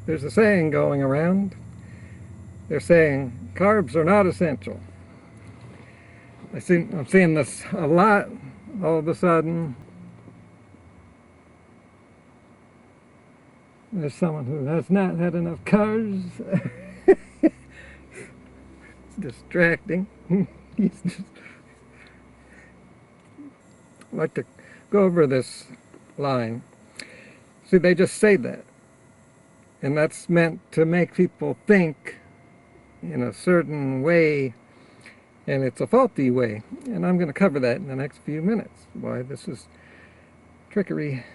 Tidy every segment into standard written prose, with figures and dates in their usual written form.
There's a saying going around. They're saying carbs are not essential. I'm seeing this a lot all of a sudden. There's someone who has not had enough carbs. It's distracting. I'd like to go over this line. See, they just say that. And that's meant to make people think in a certain way, and it's a faulty way. And I'm going to cover that in the next few minutes, why this is trickery.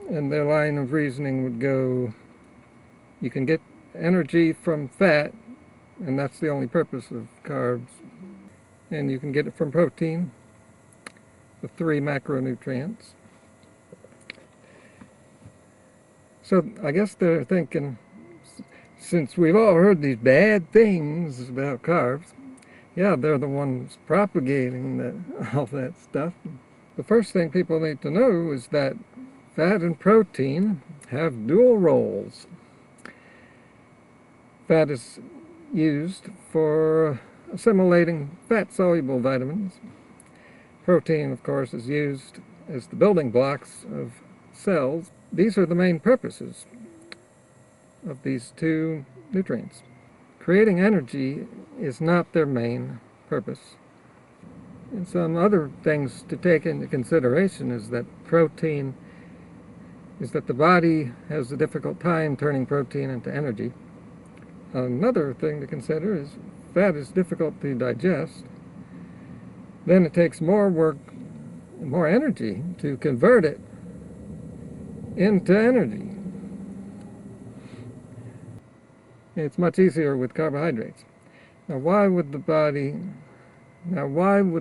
And their line of reasoning would go, you can get energy from fat, and that's the only purpose of carbs. And you can get it from protein, the 3 macronutrients. So I guess they're thinking, since we've all heard these bad things about carbs, yeah, they're the ones propagating all that stuff. The first thing people need to know is that fat and protein have dual roles. Fat is used for assimilating fat-soluble vitamins. Protein, of course, is used as the building blocks of cells. These are the main purposes of these 2 nutrients. Creating energy is not their main purpose. And some other things to take into consideration is that the body has a difficult time turning protein into energy. Another thing to consider is fat is difficult to digest. Then it takes more work, more energy to convert it into energy. It's much easier with carbohydrates. Now why would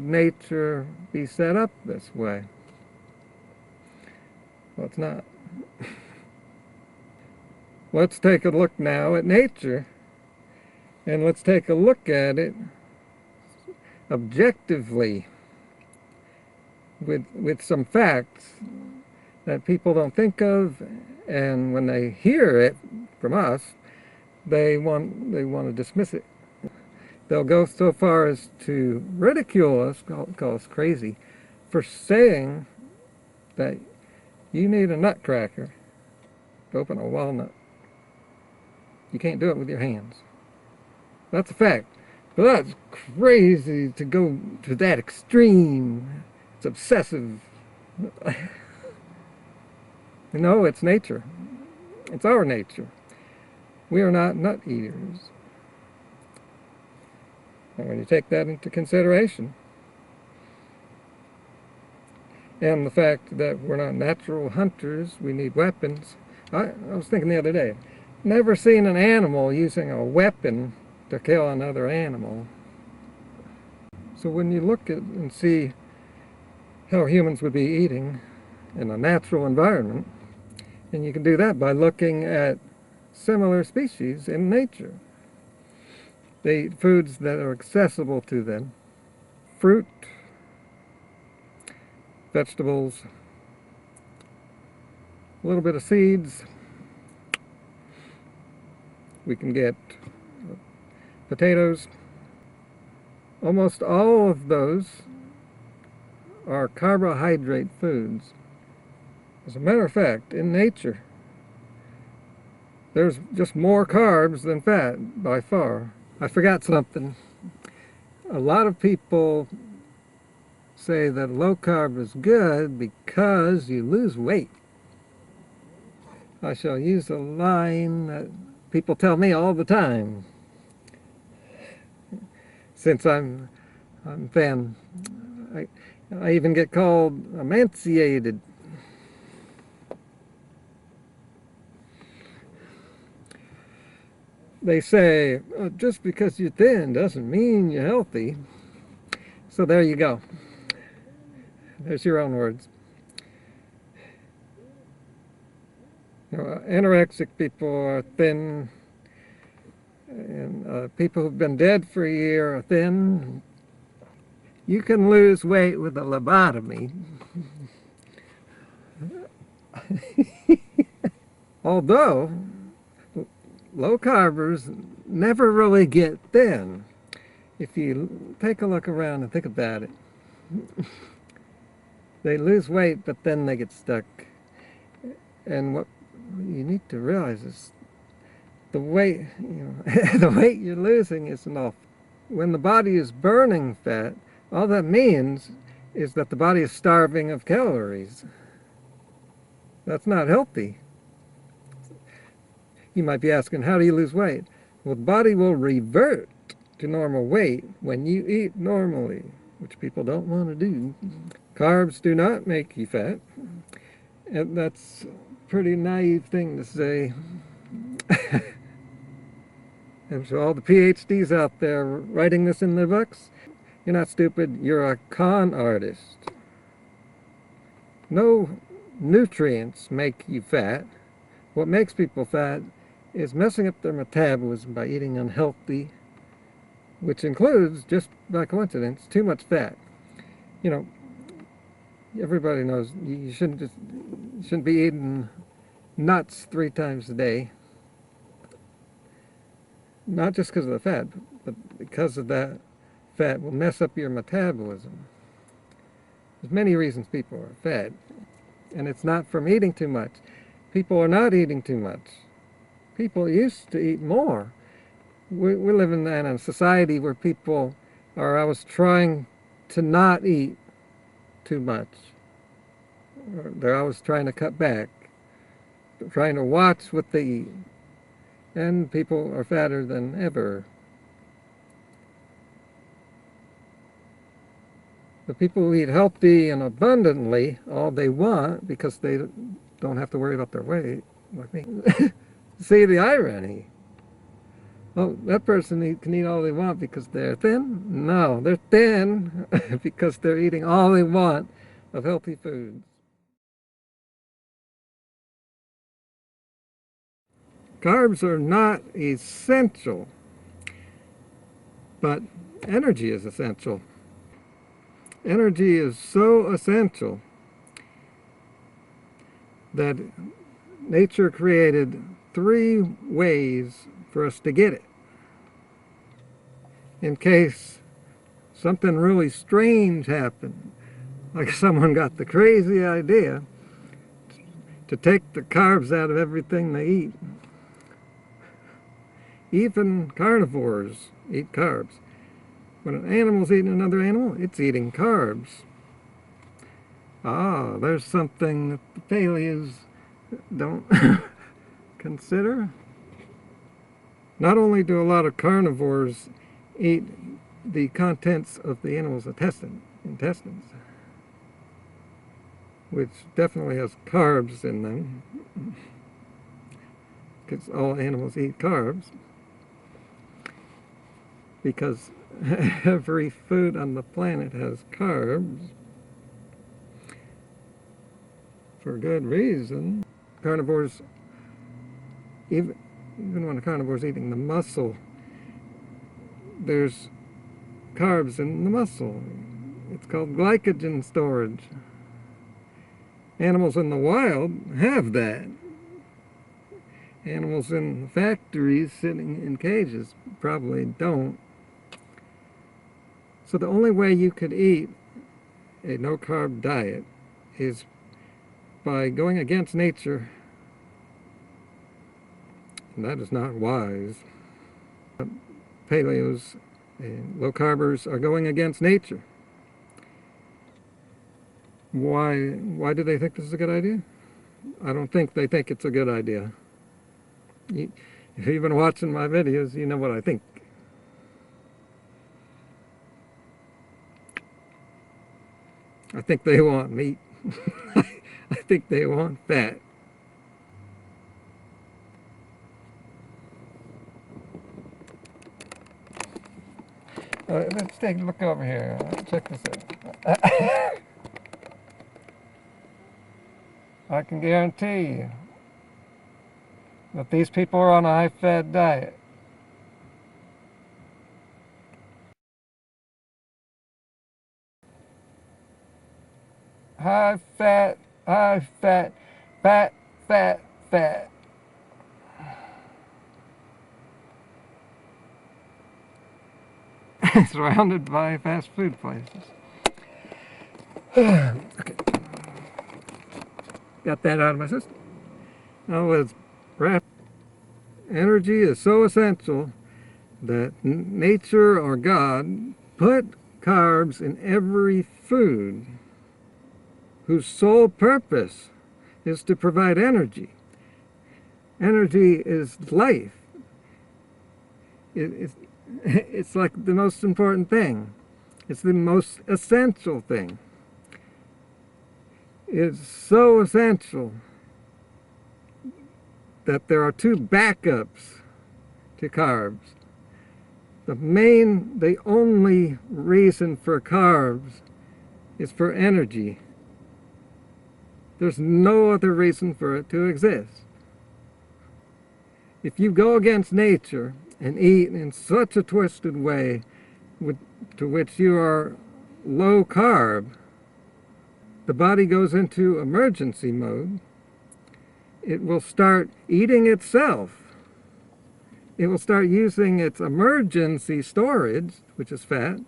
nature be set up this way? Well, it's not. Let's take a look now at nature, and let's take a look at it objectively with some facts that people don't think of, and when they hear it from us, they want to dismiss it. They'll go so far as to ridicule us, call us crazy, for saying that you need a nutcracker to open a walnut. You can't do it with your hands. That's a fact. But that's crazy to go to that extreme. It's obsessive. No, it's nature. It's our nature. We are not nut eaters. And when you take that into consideration, and the fact that we're not natural hunters, we need weapons. I was thinking the other day, never seen an animal using a weapon to kill another animal. So when you look at and see how humans would be eating in a natural environment, and you can do that by looking at similar species in nature. They eat foods that are accessible to them. Fruit, vegetables, a little bit of seeds. We can get potatoes. Almost all of those are carbohydrate foods. As a matter of fact, in nature, there's just more carbs than fat by far. I forgot something. A lot of people say that low carb is good because you lose weight. I shall use a line that people tell me all the time. Since I'm thin, I even get called emaciated. They say, oh, just because you're thin doesn't mean you're healthy. So there you go. There's your own words. You know, anorexic people are thin, and people who've been dead for a year are thin. You can lose weight with a lobotomy. Although, low carbers never really get thin. If you take a look around and think about it, they lose weight, but then they get stuck. And what you need to realize is the weight, the weight you're losing is enough. When the body is burning fat, all that means is that the body is starving of calories. That's not healthy. You might be asking, how do you lose weight? Well, the body will revert to normal weight when you eat normally, which people don't want to do. Carbs do not make you fat. And that's a pretty naive thing to say. And so all the PhDs out there writing this in their books, you're not stupid, you're a con artist. No nutrients make you fat. What makes people fat is messing up their metabolism by eating unhealthy, which includes, just by coincidence, too much fat. You know, everybody knows you shouldn't be eating nuts 3 times a day. Not just because of the fat, but because of that fat will mess up your metabolism. There's many reasons people are fat, and it's not from eating too much. People are not eating too much. People used to eat more. We live in a society where people are always trying to not eat too much. They're always trying to cut back. They're trying to watch what they eat. And people are fatter than ever. The people who eat healthy and abundantly all they want because they don't have to worry about their weight, like me. See the irony? Oh, that person can eat all they want because they're thin? No, they're thin because they're eating all they want of healthy foods. Carbs are not essential, but energy is essential. Energy is so essential that nature created 3 ways for us to get it. In case something really strange happened, like someone got the crazy idea to take the carbs out of everything they eat. Even carnivores eat carbs. When an animal's eating another animal, it's eating carbs. Ah, there's something that the paleos don't consider. Not only do a lot of carnivores eat the contents of the animal's intestines, which definitely has carbs in them, because all animals eat carbs, because every food on the planet has carbs, for good reason. Carnivores, even when a carnivore is eating the muscle, there's carbs in the muscle. It's called glycogen storage. Animals in the wild have that. Animals in factories sitting in cages probably don't. So the only way you could eat a no-carb diet is by going against nature, and that is not wise. Paleos and low-carbers are going against nature. Why do they think this is a good idea? I don't think they think it's a good idea. If you've been watching my videos, you know what I think. I think they want meat. I think they want fat. Let's take a look over here. Check this out. I can guarantee you that these people are on a high-fat diet. High-fat, high-fat, fat, fat, fat. surrounded by fast food places. Okay. Got that out of my system. Now let's wrap. Energy is so essential that nature or God put carbs in every food whose sole purpose is to provide energy. Energy is life. It's like the most important thing. It's the most essential thing. It's so essential that there are two backups to carbs. The only reason for carbs is for energy. There's no other reason for it to exist. If you go against nature and eat in such a twisted way to which you are low carb, the body goes into emergency mode. It will start eating itself. It will start using its emergency storage, which is fat.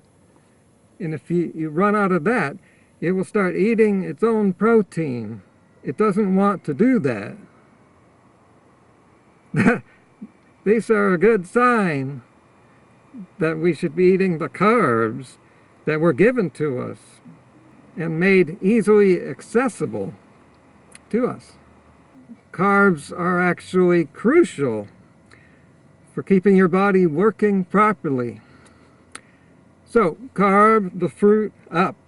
And if you run out of that, it will start eating its own protein. It doesn't want to do that. These are a good sign that we should be eating the carbs that were given to us and made easily accessible to us. Carbs are actually crucial for keeping your body working properly. So, carb the fruit up.